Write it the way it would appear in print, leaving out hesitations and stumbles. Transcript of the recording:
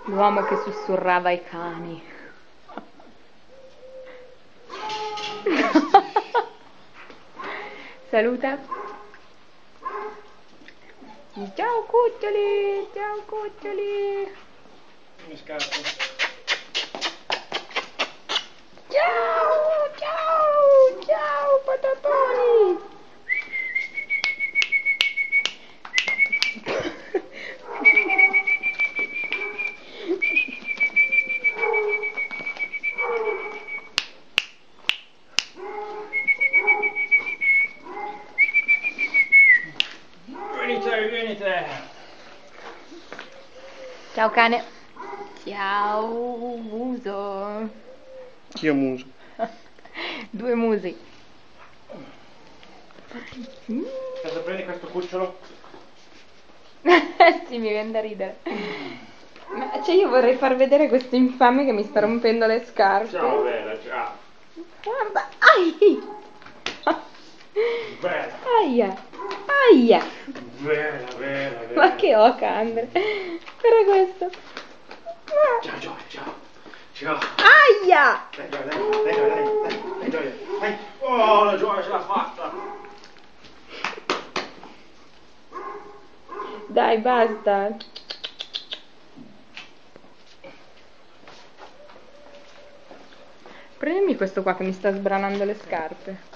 L'uomo che sussurrava ai cani. Saluta. Ciao cuccioli, ciao cuccioli. Mi scappo. Ciao, ciao, ciao patatoni. Venite, venite. Ciao cane. Ciao muso. Chi è muso? Due musi. Cosa prendi questo cucciolo? Sì, mi viene da ridere. Ma cioè io vorrei far vedere questo infame che mi sta rompendo le scarpe. Ciao bella, ciao. Guarda, ai! Bella. Aia! Aia! Bella, bella, bella. Ma che oca, Andre! Guarda questo! Ciao Gioia, ciao. Ciao. Aia! Dai Gioia, dai Gioia. Dai. Oh, la Gioia ce l'ha fatta. Dai, basta! Prendimi questo qua che mi sta sbranando le scarpe.